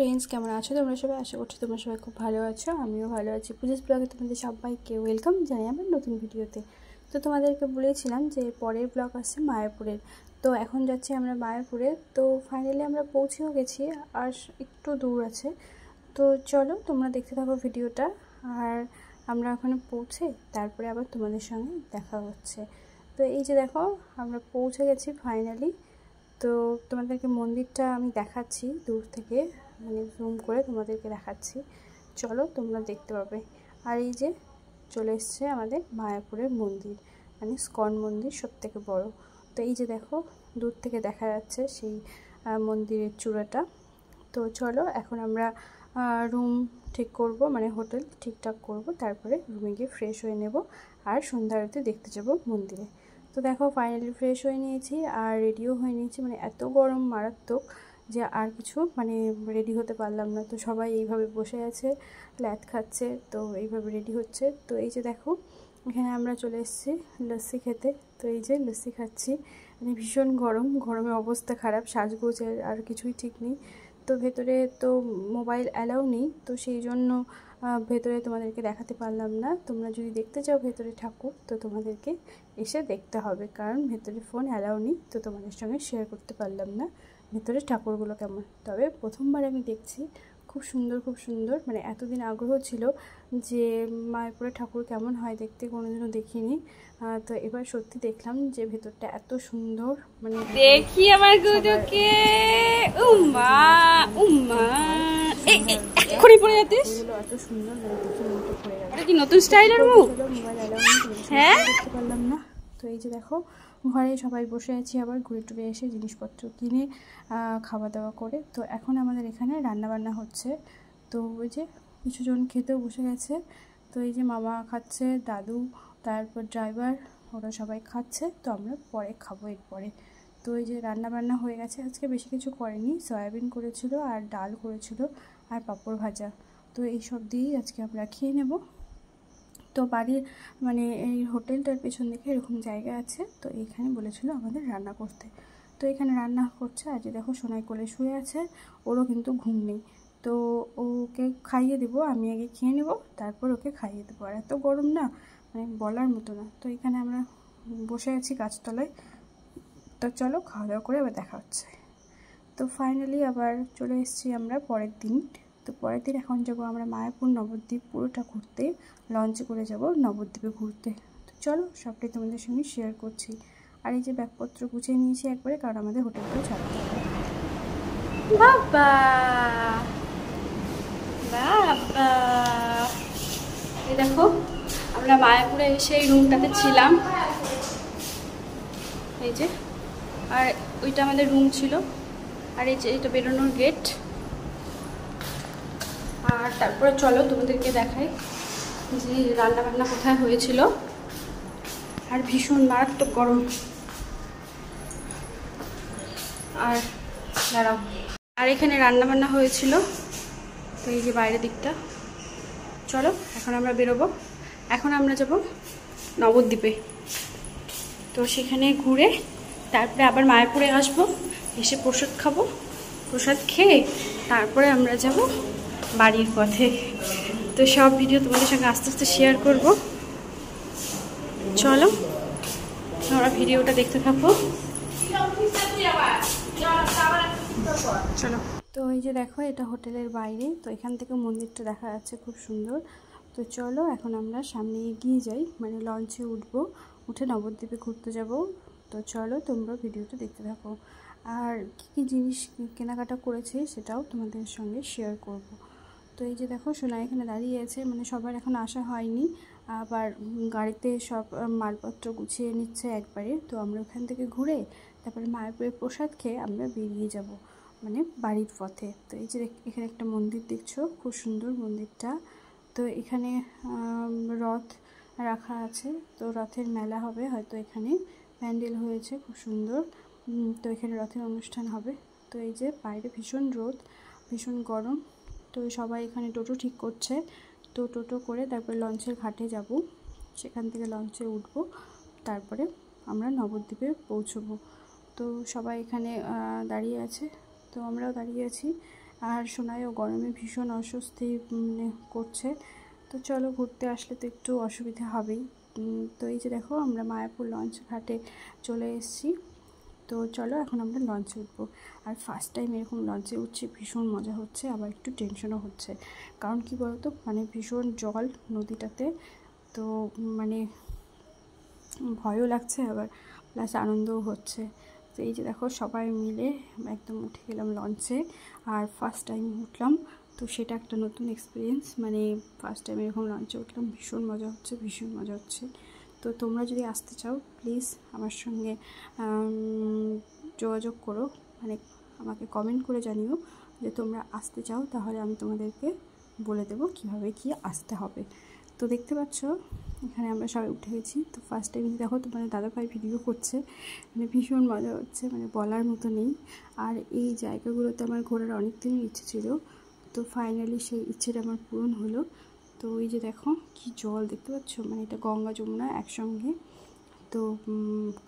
Friends, কেমন আছো তোমরা সবাই? আশা করছি তোমরা সবাই খুব ভালো আছো। আমিও ভালো আছি। পূজাস ব্লগে তোমাদের সবাইকে ওয়েলকাম জানাই আমার নতুন ভিডিওতে। তো তোমাদেরকে বলেছিলাম যে পরের ব্লগ আসছে মায়াপুরের। তো এখন যাচ্ছি আমরা মায়াপুরে। তো ফাইনালি আমরা পৌঁছেও গেছি, আর একটু দূর আছে। তো চলো তোমরা দেখতে থাকো ভিডিওটা। আর আমরা ওখানে পৌঁছে তারপরে আবার তোমাদের সঙ্গে দেখা হচ্ছে। তো এই যে দেখো, আমরা পৌঁছে গেছি ফাইনালি। তো তোমাদেরকে মন্দিরটা আমি দেখাচ্ছি দূর থেকে, মানে জুম করে তোমাদেরকে দেখাচ্ছি। চলো তোমরা দেখতে পাবে। আর এই যে চলে এসছে আমাদের মায়াপুরের মন্দির, মানে স্কন মন্দির, সবথেকে বড়। তো এই যে দেখো, দূর থেকে দেখা যাচ্ছে সেই মন্দিরের চূড়াটা। তো চলো এখন আমরা রুম ঠিক করব, মানে হোটেল ঠিকঠাক করব, তারপরে রুমে গিয়ে ফ্রেশ হয়ে নেব আর সন্ধ্যা আরতি দেখতে যাব মন্দিরে। তো দেখো ফাইনালি ফ্রেশ হয়ে নিয়েছি আর রেডিও হয়ে নিয়েছি। মানে এত গরম মারাত্মক যে আর কিছু মানে রেডি হতে পারলাম না। তো সবাই এইভাবে বসে আছে, ল্যাদ খাচ্ছে, তো এইভাবে রেডি হচ্ছে। তো এই যে দেখো, এখানে আমরা চলে এসেছি লস্যি খেতে। তো এই যে লস্যি খাচ্ছি। মানে ভীষণ গরম, গরমে অবস্থা খারাপ, সাজগোজের আর কিছুই ঠিক নেই। তো ভেতরে তো মোবাইল অ্যালাউ নেই, তো সেই জন্য ভেতরে তোমাদেরকে দেখাতে পারলাম না। তোমরা যদি দেখতে চাও ভেতরে ঠাকুর, তো তোমাদেরকে এসে দেখতে হবে, কারণ ভেতরে ফোন অ্যালাউ নেই। তো তোমাদের সঙ্গে শেয়ার করতে পারলাম না ভেতরে ঠাকুরগুলো কেমন। তবে প্রথমবার আমি দেখছি, খুব সুন্দর খুব সুন্দর। মানে এতদিন আগ্রহ ছিল যে মায়াপুরের ঠাকুর কেমন হয় দেখতে, কোনোদিনও দেখিনি। তো এবার সত্যি দেখলাম যে ভেতরটা এত সুন্দর। মানে দেখি আমার গুজুকে, উম্মা উম্মা এক্ষুনি পড়ে যাচ্ছিস। এত সুন্দর দেখে মনটা পড়ে গেল। এটা কি নতুন স্টাইলের মুখ? মোবাইল অ্যালাউ নেই, হ্যাঁ দেখতে পারলাম না। তো এই যে দেখো, ঘরে সবাই বসে আছি, আবার ঘুরে টুরে এসে জিনিসপত্র কিনে খাওয়া দাওয়া করে। তো এখন আমাদের এখানে রান্নাবান্না হচ্ছে। তো ওই যে কিছুজন খেতেও বসে গেছে। তো এই যে মামা খাচ্ছে, দাদু, তারপর ড্রাইভার, ওরা সবাই খাচ্ছে। তো আমরা পরে খাবো এরপরে। তো এই যে রান্নাবান্না হয়ে গেছে। আজকে বেশি কিছু করেনি, সয়াবিন করেছিল আর ডাল করেছিল আর পাঁপড় ভাজা। তো এইসব দিয়েই আজকে আমরা খেয়ে নেব। তো বাড়ির মানে এই হোটেলটার পেছন দিকে এরকম জায়গা আছে, তো এইখানে বলেছিল আমাদের রান্না করতে। তো এখানে রান্না করছে। আর যে দেখো সোনাই কোলে শুয়ে আছে, ওরও কিন্তু ঘুম নেই। তো ওকে খাইয়ে দেবো, আমি আগে খেয়ে নেব, তারপর ওকে খাইয়ে দেবো। আর এত গরম না, মানে বলার মতো না। তো এখানে আমরা বসে আছি গাছতলায়। তো চলো খাওয়া দাওয়া করে আবার দেখা হচ্ছে। তো ফাইনালি আবার চলে এসেছি আমরা পরের দিন। তো পরের দিন এখন যাবো আমরা মায়াপুর নবদ্বীপ পুরোটা ঘুরতে, লঞ্চে করে যাব নবদ্বীপে ঘুরতে। তো চলো সবটাই তোমাদের সঙ্গে শেয়ার করছি। আর এই যে ব্যাগপত্র গুছিয়ে নিয়েছি একবারে, কারণ আমাদের হোটেলটাও ছাড়তে হবে। বাবা বাবা, এই দেখো আমরা মায়াপুরে এসে এই রুমটাতে ছিলাম। এই যে, আর ওইটা আমাদের রুম ছিল। আর এই যে এটা বেরোনোর গেট। আর তারপরে চলো তোমাদেরকে দেখাই যে রান্নাবান্না কোথায় হয়েছিল। আর ভীষণ মারাত্মক গরম। আর দাঁড়াও, আর এখানে রান্নাবান্না হয়েছিল। তো এই যে বাইরের দিকটা। চলো এখন আমরা বেরোবো। এখন আমরা যাব নবদ্বীপে। তো সেখানে ঘুরে তারপরে আবার মায়াপুরে আসবো, এসে প্রসাদ খাবো। প্রসাদ খেয়ে তারপরে আমরা যাব বাড়ির পথে। তো সব ভিডিও তোমাদের সঙ্গে আস্তে আস্তে শেয়ার করব। চলো তোমরা ভিডিওটা দেখতে থাকো। চলো। তো এই যে দেখো, এটা হোটেলের বাইরে। তো এখান থেকে মন্দিরটা দেখা যাচ্ছে খুব সুন্দর। তো চলো এখন আমরা সামনে এগিয়ে যাই, মানে লঞ্চে উঠবো, উঠে নবদ্বীপে ঘুরতে যাব। তো চলো তোমরা ভিডিওটা দেখতে থাকো। আর কী কী জিনিস কেনাকাটা করেছে সেটাও তোমাদের সঙ্গে শেয়ার করব। তো এই যে দেখো, সোনা এখানে দাঁড়িয়ে আছে, মানে সবার এখন আসা হয়নি, আবার গাড়িতে সব মালপত্র গুছিয়ে নিচ্ছে একবারে। তো আমরা ওখান থেকে ঘুরে তারপরে মায়াপুরের প্রসাদ খেয়ে আমরা বেরিয়ে যাব, মানে বাড়ির পথে। তো এই যে এখানে একটা মন্দির দেখছো, খুব সুন্দর মন্দিরটা। তো এখানে রথ রাখা আছে, তো রথের মেলা হবে হয়তো। এখানে প্যান্ডেল হয়েছে খুব সুন্দর। তো এখানে রথের অনুষ্ঠান হবে। তো এই যে বাইরে ভীষণ রোদ, ভীষণ গরম। তো সবাই এখানে টোটো ঠিক করছে। তো টোটো করে তারপরে লঞ্চের ঘাটে যাব, সেখান থেকে লঞ্চে উঠবো, তারপরে আমরা নবদ্বীপে পৌঁছবো। তো সবাই এখানে দাঁড়িয়ে আছে, তো আমরাও দাঁড়িয়ে আছি। আর সোনাইও গরমে ভীষণ অস্বস্তি করছে। তো চলো, ঘুরতে আসলে তো একটু অসুবিধা হবেই। তো এই যে দেখো আমরা মায়াপুর লঞ্চ ঘাটে চলে এসেছি। তো চলো এখন আমরা লঞ্চে উঠবো। আর ফার্স্ট টাইম এরকম লঞ্চে উঠছি, ভীষণ মজা হচ্ছে, আবার একটু টেনশনও হচ্ছে। কারণ কি বলতো, মানে ভীষণ জল নদীটাতে, তো মানে ভয়ও লাগছে আবার প্লাস আনন্দও হচ্ছে। তো এই যে দেখো সবাই মিলে একদম উঠে গেলাম লঞ্চে, আর ফার্স্ট টাইম উঠলাম, তো সেটা একটা নতুন এক্সপিরিয়েন্স। মানে ফার্স্ট টাইম এরকম লঞ্চে উঠলাম, ভীষণ মজা হচ্ছে, ভীষণ মজা হচ্ছে। তো তোমরা যদি আসতে চাও প্লিজ আমার সঙ্গে যোগাযোগ করো, মানে আমাকে কমেন্ট করে জানিও যে তোমরা আসতে চাও, তাহলে আমি তোমাদেরকে বলে দেবো কীভাবে কি আসতে হবে। তো দেখতে পাচ্ছ এখানে আমরা সবাই উঠে গেছি। তো ফার্স্ট টাইম দেখো তোমাদের দাদাভাই ভিডিও করছে, মানে ভীষণ মজা হচ্ছে, মানে বলার মতো নেই। আর এই জায়গাগুলোতে আমার ঘোরার অনেক দিনই ইচ্ছে ছিল, তো ফাইনালি সেই ইচ্ছেটা আমার পূরণ হলো। তো এই যে দেখো কি জল দেখতে পাচ্ছ, মানে এটা গঙ্গা যমুনা একসঙ্গে, তো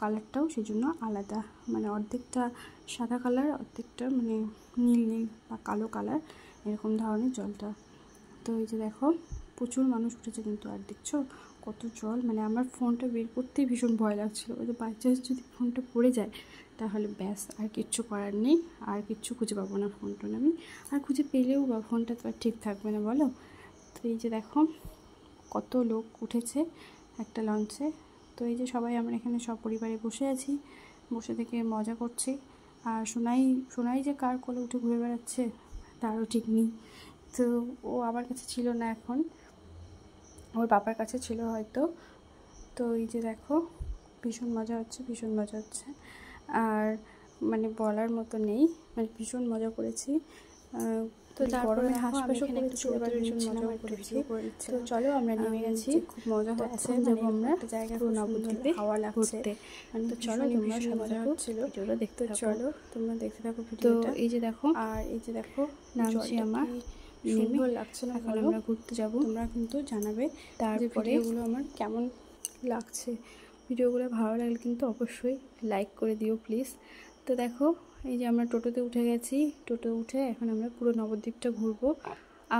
কালারটাও সেই জন্য আলাদা, মানে অর্ধেকটা সাদা কালার, অর্ধেকটা মানে নীল নীল বা কালো কালার, এরকম ধরনের জলটা। তো এই যে দেখো প্রচুর মানুষ উঠেছে কিন্তু, আর দেখছো কত জল, মানে আমার ফোনটা বের করতেই ভীষণ ভয় লাগছিলো, ওই যে বাই চান্স যদি ফোনটা পড়ে যায় তাহলে ব্যাস, আর কিচ্ছু করার নেই, আর কিচ্ছু খুঁজে পাবো না ফোনটা আমি, আর খুঁজে পেলেও বা ফোনটা তো আর ঠিক থাকবে না বলো। তো এই যে দেখো কত লোক উঠেছে একটা লঞ্চে। তো এই যে সবাই আমরা এখানে সপরিবারে বসে আছি, বসে থেকে মজা করছি। আর সোনাই যে কার কোলে উঠে ঘুরে বেড়াচ্ছে তারও ঠিক নেই। তো ও আমার কাছে ছিল না, এখন ওর বাবার কাছে ছিল হয়তো। তো এই যে দেখো ভীষণ মজা হচ্ছে, ভীষণ মজা হচ্ছে, আর মানে বলার মতো নেই, মানে ভীষণ মজা করেছি। তো তারপরে হাসপাশও করেছি, এবার ভীষণ মজা করেছি। তো চলো আমরা নেমে গেছি, খুব মজা হচ্ছে, যাবো আমরা একটা জায়গায় নবদ্বীপে, হাওয়া লাগছে, মানে তো চলো তোমরা সব মজা হচ্ছিল, ভিডিওটা দেখতে চলো তোমরা দেখতে থাকো ভিডিওটা। এই যে দেখো, আর এই যে দেখো নামছি আমার, সুন্দর লাগছে না? এখন আমরা ঘুরতে যাব, তোমরা কিন্তু জানাবে তারপরে ভিডিওগুলো আমার কেমন লাগছে। ভিডিওগুলো ভালো লাগলে কিন্তু অবশ্যই লাইক করে দিও প্লিজ। তো দেখো এই যে আমরা টোটোতে উঠে গেছি, টোটো উঠে এখন আমরা পুরো নবদ্বীপটা ঘুরবো।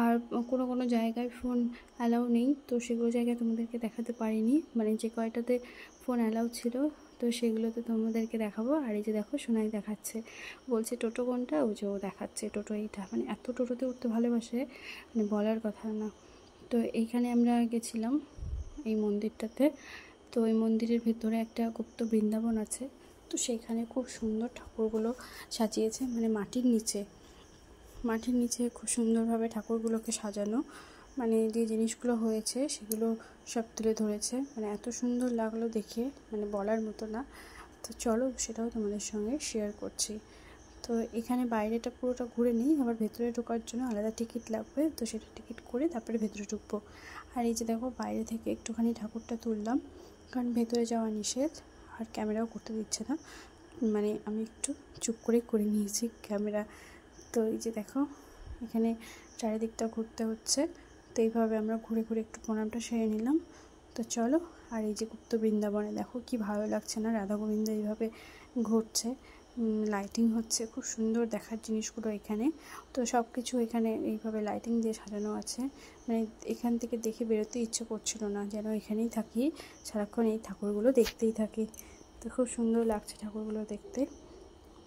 আর কোনো জায়গায় ফোন অ্যালাউ নেই, তো সেগুলো জায়গায় তোমাদেরকে দেখাতে পারিনি, মানে যে কয়টাতে ফোন অ্যালাউ ছিল তো সেগুলোতে তোমাদেরকে দেখাবো। আর এই যে দেখো সোনাই দেখাচ্ছে, বলছে টোটো কোনটা, ওই যে ও দেখাচ্ছে টোটো এইটা, মানে এত টোটোতে উঠতে ভালোবাসে মানে বলার কথা না। তো এইখানে আমরা গেছিলাম এই মন্দিরটাতে, তো ওই মন্দিরের ভেতরে একটা গুপ্ত বৃন্দাবন আছে, তো সেইখানে খুব সুন্দর ঠাকুরগুলো সাজিয়েছে, মানে মাটির নিচে খুব সুন্দরভাবে ঠাকুরগুলোকে সাজানো, মানে যে জিনিসগুলো হয়েছে সেগুলো সব তুলে ধরেছে, মানে এত সুন্দর লাগলো দেখে, মানে বলার মতো না। তো চলো সেটাও তোমাদের সঙ্গে শেয়ার করছি। তো এখানে বাইরেটা পুরোটা ঘুরে নিই, আবার ভেতরে ঢোকার জন্য আলাদা টিকিট লাগবে, তো সেটা টিকিট করে তারপরে ভেতরে ঢুকবো। আর এই যে দেখো বাইরে থেকে একটুখানি ঠাকুরটা তুললাম, কারণ ভেতরে যাওয়া নিষেধ, আর ক্যামেরাও করতে দিচ্ছে না, মানে আমি একটু চুপ করে নিয়েছি ক্যামেরা। তো এই যে দেখো এখানে চারিদিকটা ঘুরতে হচ্ছে, তো এইভাবে আমরা ঘুরে একটু প্রণামটা সেরে নিলাম। তো চলো, আর এই যে গুপ্ত বৃন্দাবনে দেখো কি ভালো লাগছে না, রাধা গোবিন্দ এইভাবে ঘুরছে, লাইটিং হচ্ছে, খুব সুন্দর দেখার জিনিসগুলো এখানে। তো সব কিছু এখানে এইভাবে লাইটিং দিয়ে সাজানো আছে, মানে এখান থেকে দেখে বেরোতে ইচ্ছে করছিল না, যেন এখানেই থাকি সারাক্ষণ এই ঠাকুরগুলো দেখতেই থাকি। তো খুব সুন্দর লাগছে ঠাকুরগুলো দেখতে।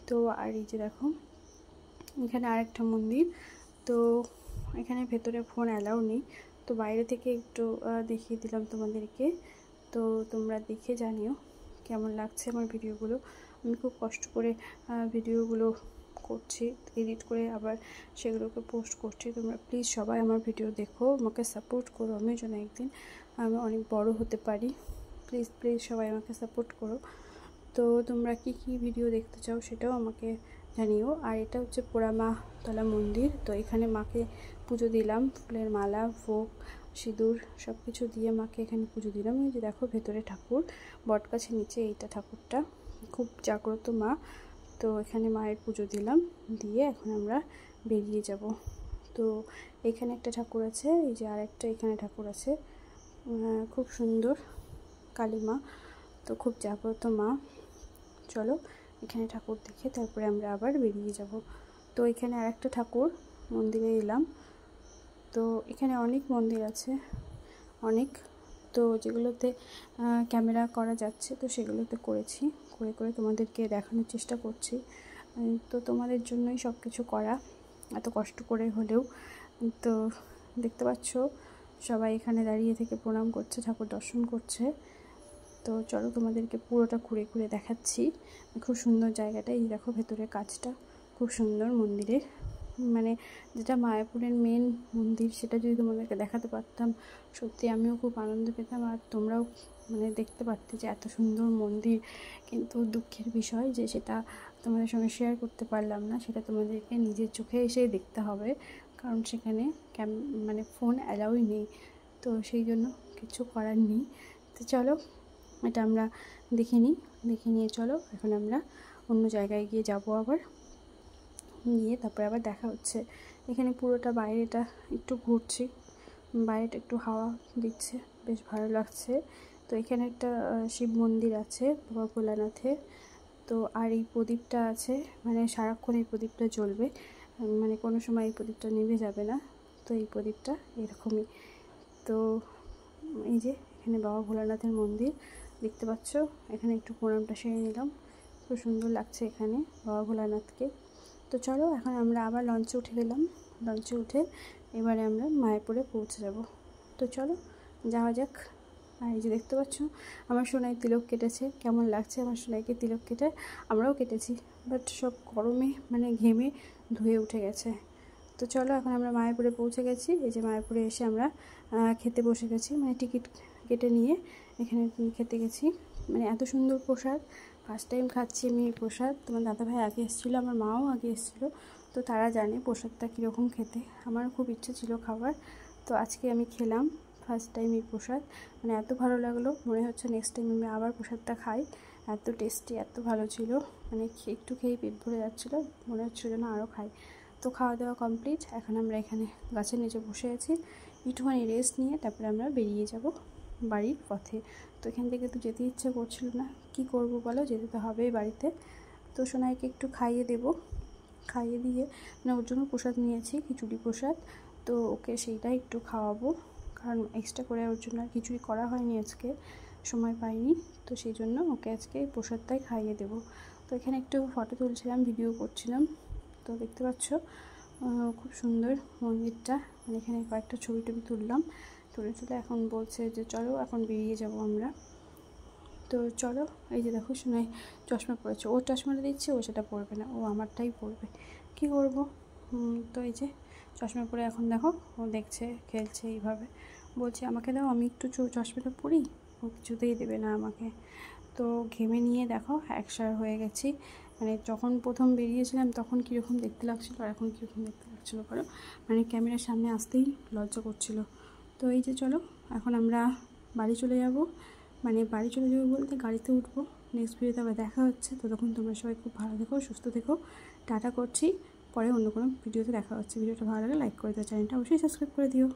তো আর এই যে দেখো এখানে আরেকটা মন্দির, তো এখানে ভেতরে ফোন অ্যালাউ নেই, তো বাইরে থেকে একটু দেখিয়ে দিলাম তোমাদেরকে। তো তোমরা দেখে জানিও কেমন লাগছে আমার ভিডিওগুলো। আমি খুব কষ্ট করে ভিডিওগুলো করছি, এডিট করে আবার সেগুলোকে পোস্ট করছি। তোমরা প্লিজ সবাই আমার ভিডিও দেখো, আমাকে সাপোর্ট করো, আমি যেন একদিন আমি অনেক বড় হতে পারি। প্লিজ সবাই আমাকে সাপোর্ট করো। তো তোমরা কি ভিডিও দেখতে চাও সেটাও আমাকে জানিও। আর এটা হচ্ছে পোড়ামা তলা মন্দির, তো এখানে মাকে পুজো দিলাম, ফুলের মালা, ভোগ, সিঁদুর সব কিছু দিয়ে মাকে এখানে পুজো দিলাম। এই যে দেখো ভেতরে ঠাকুর, বটগাছের নিচে এইটা ঠাকুরটা, খুব জাগ্রত মা। তো এখানে মায়ের পুজো দিলাম, দিয়ে এখন আমরা বেরিয়ে যাব। তো এখানে একটা ঠাকুর আছে, এই যে আরেকটা এখানে ঠাকুর আছে, খুব সুন্দর কালী মা, তো খুব জাগ্রত মা। চলো এখানে ঠাকুর দেখে তারপরে আমরা আবার বেরিয়ে যাব। তো এখানে আরেকটা ঠাকুর, মন্দিরে এলাম। তো এখানে অনেক মন্দির আছে, অনেক, তো যেগুলোতে ক্যামেরা করা যাচ্ছে তো সেগুলোতে করেছি, করে তোমাদেরকে দেখানোর চেষ্টা করছি। তো তোমাদের জন্যই সব কিছু করা, এত কষ্ট করে হলেও। তো দেখতে পাচ্ছ সবাই এখানে দাঁড়িয়ে থেকে প্রণাম করছে, ঠাকুর দর্শন করছে। তো চলো তোমাদেরকে পুরোটা ঘুরে দেখাচ্ছি। খুব সুন্দর জায়গাটা, এই দেখো ভেতরের কাজটা খুব সুন্দর মন্দিরের, মানে যেটা মায়াপুরের মেন মন্দির সেটা যদি তোমাদেরকে দেখাতে পারতাম সত্যি আমিও খুব আনন্দ পেতাম, আর তোমরাও মানে দেখতে পারতে যে এত সুন্দর মন্দির। কিন্তু দুঃখের বিষয় যে সেটা তোমাদের সঙ্গে শেয়ার করতে পারলাম না, সেটা তোমাদেরকে নিজের চোখে এসেই দেখতে হবে, কারণ সেখানে মানে ফোন অ্যালাউই নেই, তো সেই জন্য কিছু করার নেই। তো চলো এটা আমরা দেখে নিয়ে চলো এখন আমরা অন্য জায়গায় গিয়ে যাবো, আবার গিয়ে তারপরে আবার দেখা হচ্ছে। এখানে পুরোটা বাইরেটা একটু ঘুরছি, বাইরেটা একটু হাওয়া দিচ্ছে, বেশ ভালো লাগছে। তো এখানে একটা শিব মন্দির আছে বাবা ভোলানাথের। তো আর এই প্রদীপটা আছে, মানে সারাক্ষণ এই প্রদীপটা জ্বলবে, মানে কোনো সময় এই প্রদীপটা নিভে যাবে না। তো এই প্রদীপটা এরকমই। তো এই যে এখানে বাবা ভোলানাথের মন্দির দেখতে পাচ্ছ, এখানে একটু প্রণামটা সেরে নিলাম, খুব সুন্দর লাগছে এখানে বাবা ভোলানাথকে। তো চলো এখন আমরা আবার লঞ্চে উঠে গেলাম, লঞ্চে উঠে এবারে আমরা মায়াপুরে পৌঁছে যাব। তো চলো যাওয়া যাক। আর এই যে দেখতে পাচ্ছ আমার সোনাই তিলক কেটেছে, কেমন লাগছে আমার সোনাইকে তিলক কেটে? আমরাও কেটেছি, বাট সব গরমে মানে ঘেমে ধুয়ে উঠে গেছে। তো চলো এখন আমরা মায়াপুরে পৌঁছে গেছি। এই যে মায়াপুরে এসে আমরা খেতে বসে গেছি, মানে টিকিট কেটে নিয়ে এখানে খেতে গেছি। মানে এত সুন্দর প্রসাদ, ফার্স্ট টাইম খাচ্ছি আমি এই প্রসাদ। তোমার দাদাভাই আগে এসেছিলো, আমার মাও আগে এসেছিলো, তো তারা জানে প্রসাদটা কীরকম খেতে। আমার খুব ইচ্ছে ছিল খাবার, তো আজকে আমি খেলাম ফার্স্ট টাইম এই প্রসাদ। মানে এত ভালো লাগলো, মনে হচ্ছে নেক্সট টাইম আমি আবার প্রসাদটা খাই, এত টেস্টি, এত ভালো ছিল। মানে একটু খেয়েই পেট ভরে যাচ্ছিলো, মনে হচ্ছিলো না আরও খাই। তো খাওয়া দাওয়া কমপ্লিট, এখন আমরা এখানে গাছের নিচে বসে আছি, একটুখানি রেস্ট নিয়ে তারপরে আমরা বেরিয়ে যাব বাড়ির পথে। তো এখান থেকে তো যেতে ইচ্ছে করছিল না, কি করব বলো, যেতে তো হবেই বাড়িতে। তো সোনাইকে একটু খাইয়ে দেব, খাইয়ে দিয়ে মানে ওর জন্য প্রসাদ নিয়েছি, খিচুড়ি প্রসাদ, তো ওকে সেইটাই একটু খাওয়াবো, কারণ এক্সট্রা করে ওর জন্য আর কিছুই করা হয়নি আজকে, সময় পাইনি, তো সেই জন্য ওকে আজকে প্রসাদটাই খাইয়ে দেব। তো এখানে একটু ফটো তুলছিলাম, ভিডিও করছিলাম। তো দেখতে পাচ্ছ খুব সুন্দর মন্দিরটা, মানে এখানে কয়েকটা ছবি তুললাম, তুলে এখন বলছে যে চলো এখন বেরিয়ে যাব আমরা। তো চলো, এই যে দেখো সোনাই চশমা পড়েছে, ওর চশমাটা দিচ্ছে, ও সেটা পরবে না, ও আমারটাই পরবে, কি করব। তো এই যে চশমা পরে এখন দেখো ও দেখছে, খেলছে, এইভাবে বলছে আমাকে দাও, আমি একটু চশমাটা পরি, ও কিছুতেই দেবে না আমাকে। তো ঘেমে নিয়ে দেখো একসার হয়ে গেছি, মানে যখন প্রথম বেরিয়েছিলাম তখন কীরকম দেখতে লাগছিলো আর এখন কীরকম দেখতে লাগছিলো কারণ মানে ক্যামেরার সামনে আসতেই লজ্জা করছিলো। তো এই যে চলো এখন আমরা বাড়ি চলে যাব, মানে বাড়ি চলে যাবো বলতে গাড়িতে উঠবো। নেক্সট ভিডিওতে আবার দেখা হচ্ছে, তো তখন তোমরা সবাই খুব ভালো থেকো, সুস্থ থেকো, টাটা করছি, পরে অন্য কোনো ভিডিওতে দেখা হচ্ছে। ভিডিওটা ভালো লাগলে লাইক করে দিও, চ্যানেলটা অবশ্যই সাবস্ক্রাইব করে দিও।